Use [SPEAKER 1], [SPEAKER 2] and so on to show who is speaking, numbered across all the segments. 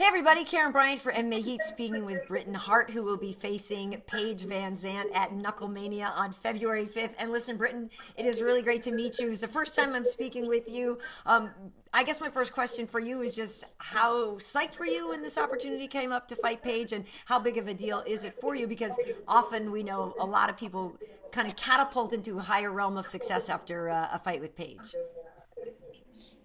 [SPEAKER 1] Hey everybody, Karyn Bryant for MMA Heat speaking with Britain Hart, who will be facing Paige VanZant at KnuckleMania on February 5th. And listen, Britain, it is really great to meet you. It's the first time I'm speaking with you. I guess my first question for you is just how psyched were you when this opportunity came up to fight Paige, and how big of a deal is it for you? Because often we know a lot of people kind of catapult into a higher realm of success after a fight with Paige.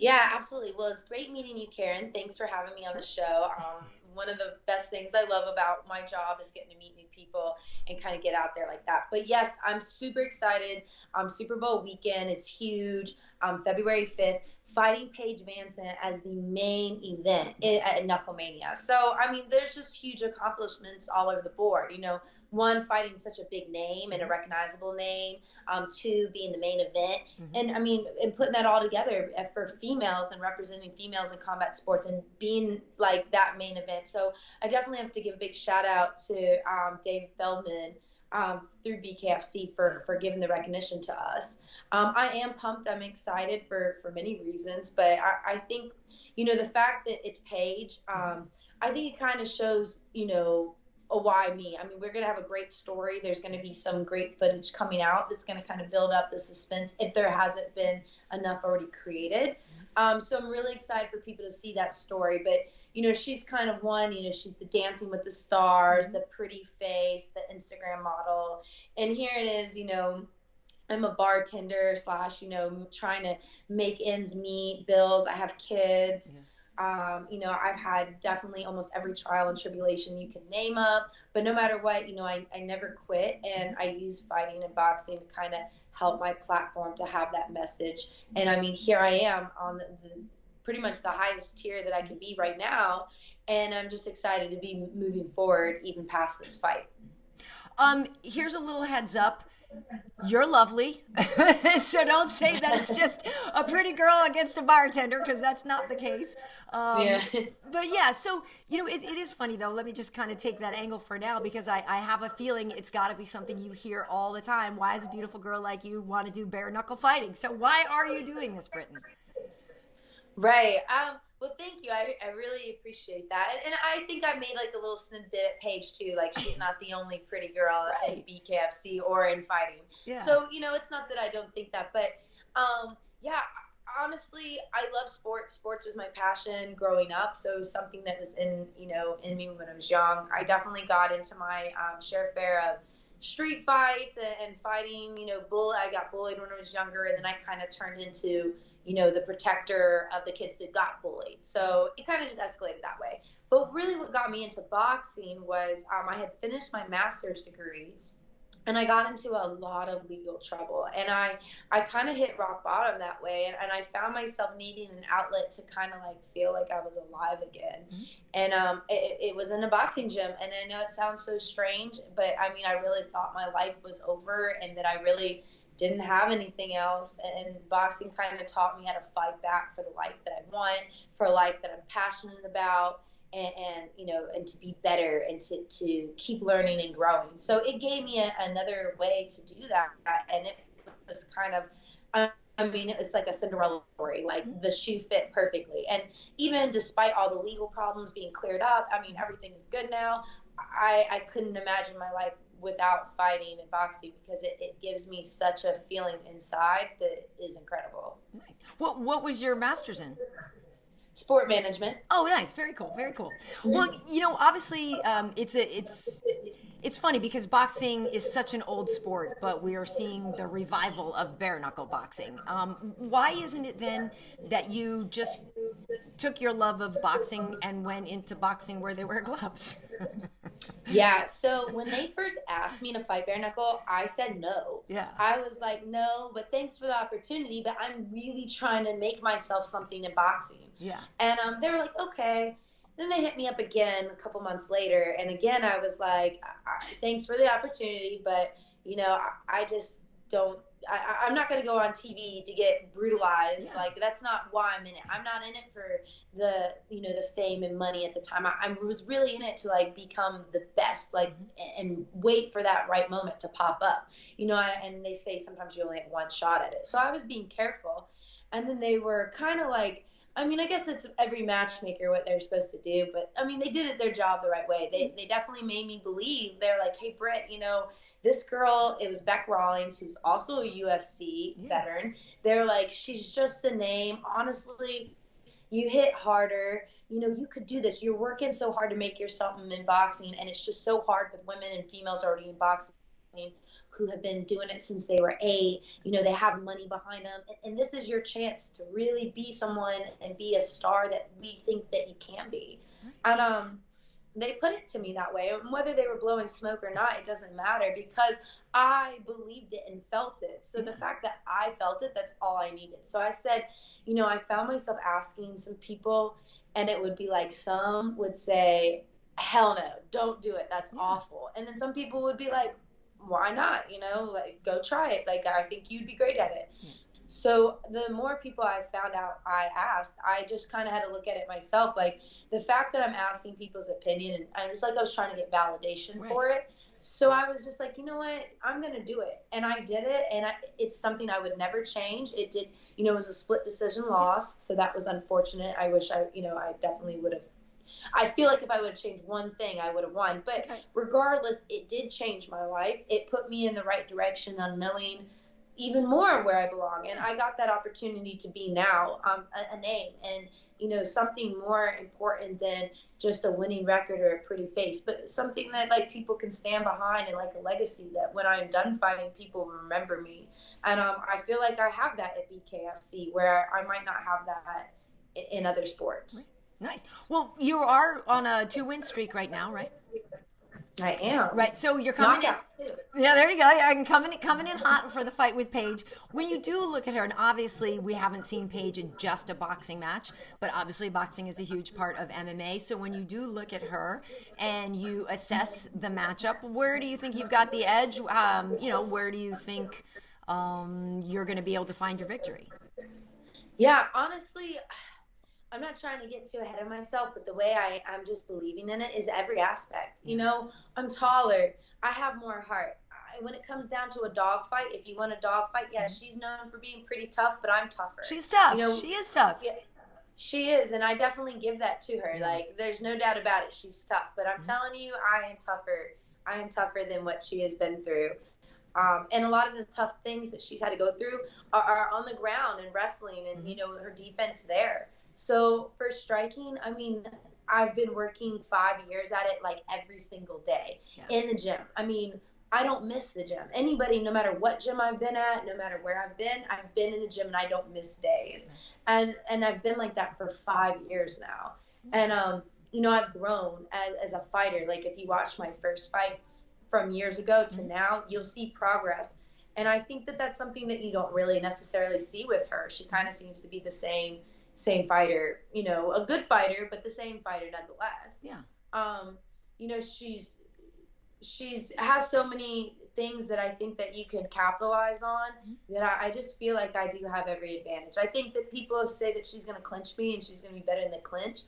[SPEAKER 2] Yeah, absolutely. Well, it's great meeting you, Karyn. Thanks for having me on the
[SPEAKER 1] Sure.
[SPEAKER 2] show. One of the best things I love about my job is getting to meet new people and kind of get out there like that. But yes, I'm super excited. Super Bowl weekend, it's huge. February 5th, fighting Paige VanZant as the main event at KnuckleMania. So, I mean, there's just huge accomplishments all over the board. One, fighting such a big name and a recognizable name. Two, being the main event.
[SPEAKER 1] Hmm.
[SPEAKER 2] And I mean, and putting that all together for females and representing females in combat sports and being like that main event. So I definitely have to give a big shout out to Dave Feldman through BKFC for giving the recognition to us. I am pumped. I'm excited for many reasons, but I think, the fact that it's Paige, I think it kind of shows, why me. I mean, we're going to have a great story. There's going to be some great footage coming out that's going to kind of build up the suspense if there hasn't been enough already created. So I'm really excited for people to see that story. But, she's kind of one, she's the Dancing with the Stars, the pretty face, the Instagram model. And here it is, I'm a bartender slash, trying to make ends meet, bills. I have kids.
[SPEAKER 1] Yeah.
[SPEAKER 2] I've had definitely almost every trial and tribulation you can name up, but no matter what, I never quit, and I use fighting and boxing to kind of help my platform to have that message. And I mean, here I am on the pretty much the highest tier that I can be right now, and I'm just excited to be moving forward even past this fight.
[SPEAKER 1] Here's a little heads up. You're lovely. So don't say that it's just a pretty girl against a bartender, because that's not the case.
[SPEAKER 2] Yeah.
[SPEAKER 1] But yeah, so, it is funny though. Let me just kind of take that angle for now, because I have a feeling it's got to be something you hear all the time. Why does a beautiful girl like you want to do bare knuckle fighting? So why are you doing this, Britain?
[SPEAKER 2] Right. Well, thank you. I really appreciate that. And I think I made like a little snippet at Paige too. Like, she's not the only pretty girl in
[SPEAKER 1] Right.
[SPEAKER 2] BKFC or in fighting.
[SPEAKER 1] Yeah.
[SPEAKER 2] So, it's not that I don't think that, but yeah, honestly, I love sports. Sports was my passion growing up. So it was something that was in me when I was young. I definitely got into my share fare of street fights and fighting, I got bullied when I was younger, and then I kind of turned into the protector of the kids that got bullied. So it kind of just escalated that way. But really what got me into boxing was I had finished my master's degree, and I got into a lot of legal trouble. And I kind of hit rock bottom that way. And I found myself needing an outlet to kind of like feel like I was alive again.
[SPEAKER 1] Mm-hmm.
[SPEAKER 2] And it was in a boxing gym. And I know it sounds so strange, but I mean, I really thought my life was over and that I really didn't have anything else, and boxing kind of taught me how to fight back for the life that I want, for a life that I'm passionate about, and to be better and to keep learning and growing. So it gave me another way to do that, and it was kind of, I mean, it's like a Cinderella story. Like, the shoe fit perfectly, and even despite all the legal problems being cleared up, I mean, everything is good now. I couldn't imagine my life without fighting and boxing, because it gives me such a feeling inside that is incredible.
[SPEAKER 1] Nice. What was your master's in?
[SPEAKER 2] Sport management.
[SPEAKER 1] Oh, nice. Very cool. Very cool. Well, obviously, it's funny because boxing is such an old sport, but we are seeing the revival of bare knuckle boxing. Why isn't it then that you just took your love of boxing and went into boxing where they wear gloves?
[SPEAKER 2] Yeah, so when they first asked me to fight bare knuckle, I said no.
[SPEAKER 1] Yeah.
[SPEAKER 2] I was like, no, but thanks for the opportunity, but I'm really trying to make myself something in boxing.
[SPEAKER 1] Yeah.
[SPEAKER 2] And they were like, okay. Then they hit me up again a couple months later, and again I was like, thanks for the opportunity, but I just don't. I'm not going to go on TV to get brutalized.
[SPEAKER 1] Yeah.
[SPEAKER 2] Like, that's not why I'm in it. I'm not in it for the the fame and money at the time. I was really in it to like become the best, like, and wait for that right moment to pop up. And they say sometimes you only have one shot at it. So I was being careful, and then they were kind of like I mean, I guess it's every matchmaker what they're supposed to do, but I mean, they did their job the right way. They definitely made me believe. They're like, hey, Britt, you know, this girl, it was Bec Rawlings, who's also a UFC veteran. They're like, she's just a name. Honestly, you hit harder. You know, you could do this. You're working so hard to make yourself in boxing, and it's just so hard with women and females already in boxing who have been doing it since they were 8. You know, they have money behind them, and this is your chance to really be someone and be a star that we think that you can be. And they put it to me that way, and whether they were blowing smoke or not, it doesn't matter, because I believed it and felt it. So the fact that I felt it, that's all I needed. So I said, you know, I found myself asking some people, and it would be like, some would say, hell no, don't do it, that's awful. And then some people would be like, why not? You know, like, go try it. Like, I think you'd be great at it. So the more people I found out I asked, I just kind of had to look at it myself. Like, the fact that I'm asking people's opinion, and I was like, I was trying to get validation for it. So I was just like, you know what, I'm going to do it. And I did it. And it's something I would never change. It did, you know, it was a split decision loss. So that was unfortunate. I wish I definitely would have. I feel like if I would have changed one thing, I would have won. But regardless, it did change my life. It put me in the right direction on knowing even more where I belong. And I got that opportunity to be now a name, and, you know, something more important than just a winning record or a pretty face, but something that, like, people can stand behind, and like a legacy that when I'm done fighting, people remember me. And I feel like I have that at BKFC, where I might not have that in other sports.
[SPEAKER 1] Nice. Well, you are on a 2-win streak right now, right?
[SPEAKER 2] I am.
[SPEAKER 1] Right. So you're coming in. Yeah, there you go. I'm coming in hot for the fight with Paige. When you do look at her, and obviously we haven't seen Paige in just a boxing match, but obviously boxing is a huge part of MMA. So when you do look at her and you assess the matchup, where do you think you've got the edge? You know, where do you think you're going to be able to find your victory?
[SPEAKER 2] Yeah, honestly, I'm not trying to get too ahead of myself, but the way I'm just believing in it is every aspect. You know, I'm taller. I have more heart. When it comes down to a dog fight, if you want a dog fight, yeah, she's known for being pretty tough, but I'm tougher.
[SPEAKER 1] She's tough.
[SPEAKER 2] You know,
[SPEAKER 1] she is tough.
[SPEAKER 2] Yeah, she is, and I definitely give that to her. Like, there's no doubt about it. She's tough, but I'm telling you, I am tougher. I am tougher than what she has been through. And a lot of the tough things that she's had to go through are on the ground and wrestling, and, you know, her defense there. So for striking, I mean, I've been working 5 years at it, like, every single day in the gym. I mean, I don't miss the gym. Anybody, no matter what gym I've been at, no matter where I've been in the gym, and I don't miss days. And I've been like that for 5 years now. And, you know, I've grown as a fighter. Like, if you watch my first fights from years ago to now, you'll see progress. And I think that that's something that you don't really necessarily see with her. She kind of seems to be the same fighter, you know, a good fighter, but the same fighter nonetheless. You know, she's has so many things that I think that you could capitalize on, that I just feel like I do have every advantage. I think that people say that she's going to clinch me and she's going to be better in the clinch.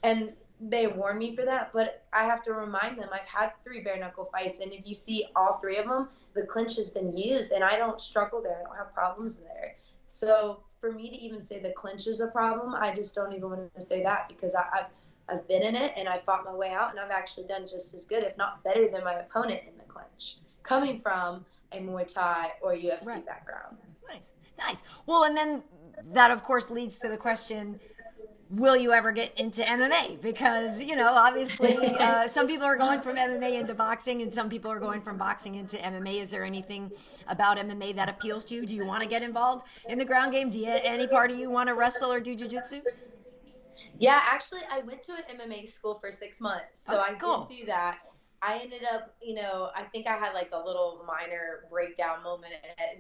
[SPEAKER 2] And they warn me for that, but I have to remind them I've had 3 bare-knuckle fights, and if you see all 3 of them, the clinch has been used, and I don't struggle there. I don't have problems there. So for me to even say the clinch is a problem, I just don't even want to say that, because I've been in it, and I fought my way out, and I've actually done just as good, if not better, than my opponent in the clinch, coming from a Muay Thai or UFC background.
[SPEAKER 1] Nice. Well, and then that, of course, leads to the question, will you ever get into MMA? Because, you know, obviously some people are going from MMA into boxing, and some people are going from boxing into MMA. Is there anything about MMA that appeals to you? Do you want to get involved in the ground game? Do any part of you want to wrestle or do jiu-jitsu?
[SPEAKER 2] Yeah, actually, I went to an MMA school for 6 months, so I did do that. I ended up, you know, I think I had like a little minor breakdown moment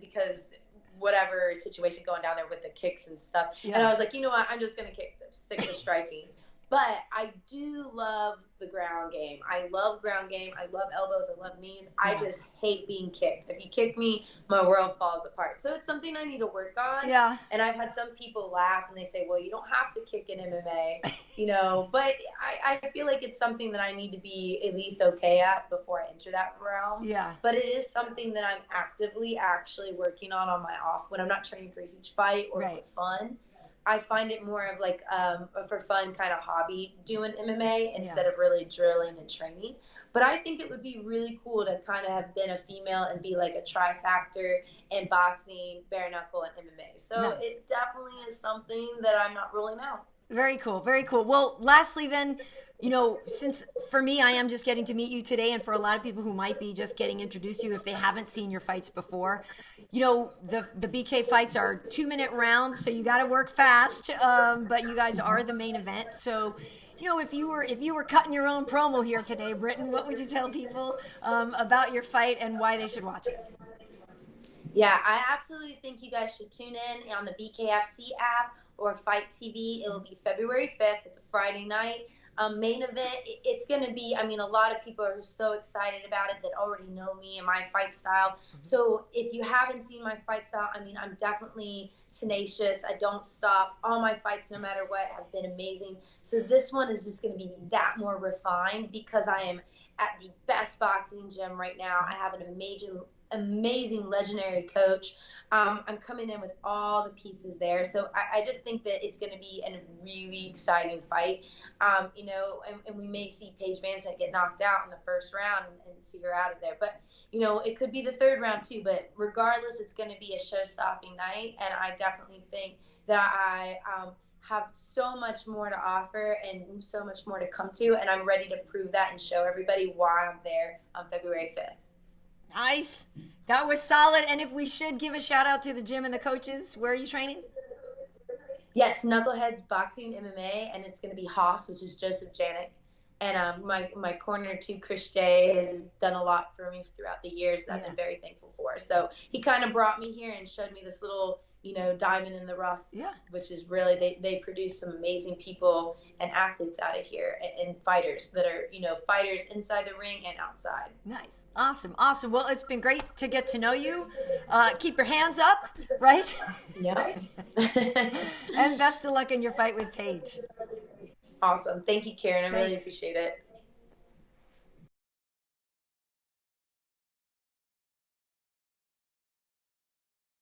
[SPEAKER 2] because whatever situation going down there with the kicks and stuff. And I was like, you know what, I'm just going to stick to striking. But I do love the ground game. I love ground game. I love elbows. I love knees. I just hate being kicked. If you kick me, my world falls apart. So it's something I need to work on. And I've had some people laugh and they say, well, you don't have to kick in MMA, you know. But I feel like it's something that I need to be at least okay at before I enter that realm. But it is something that I'm actively actually working on my off when I'm not training for a huge fight or for fun. I find it more of like a for fun kind of hobby doing MMA instead of really drilling and training. But I think it would be really cool to kind of have been a female and be like a trifactor in boxing, bare knuckle, and MMA. So it definitely is something that I'm not ruling out.
[SPEAKER 1] Very cool. Very cool. Well, lastly then, you know, since for me, I am just getting to meet you today, and for a lot of people who might be just getting introduced to you if they haven't seen your fights before, you know, the BK fights are 2-minute rounds, so you got to work fast, but you guys are the main event. So, you know, if you were cutting your own promo here today, Britain, what would you tell people about your fight and why they should watch it?
[SPEAKER 2] Yeah, I absolutely think you guys should tune in on the BKFC app or Fight TV. It will be February 5th. It's a Friday night. Main event, it's going to be, I mean, a lot of people are so excited about it that already know me and my fight style. So if you haven't seen my fight style, I mean, I'm definitely tenacious. I don't stop. All my fights, no matter what, have been amazing. So this one is just going to be that more refined because I am at the best boxing gym right now. I have an amazing legendary coach. I'm coming in with all the pieces there. So I just think that it's going to be a really exciting fight. You know, and we may see Paige VanZant get knocked out in the first round and see her out of there. But, you know, it could be the third round too. But regardless, it's going to be a show-stopping night. And I definitely think that I have so much more to offer and so much more to come to. And I'm ready to prove that and show everybody why I'm there on February 5th.
[SPEAKER 1] Nice. That was solid. And if we should give a shout out to the gym and the coaches, where are you training?
[SPEAKER 2] Yes, Knuckleheads Boxing MMA, and it's going to be Haas, which is Joseph Janik. And my corner too, Chris J, has done a lot for me throughout the years that I've been very thankful for. So he kind of brought me here and showed me this little, you know, diamond in the rough, which is really, they produce some amazing people and athletes out of here and fighters that are, you know, fighters inside the ring and outside.
[SPEAKER 1] Nice. Awesome. Awesome. Well, it's been great to get to know you. Keep your hands up, right?
[SPEAKER 2] Yeah.
[SPEAKER 1] And best of luck in your fight with Paige.
[SPEAKER 2] Awesome. Thank you, Karyn. I really appreciate it.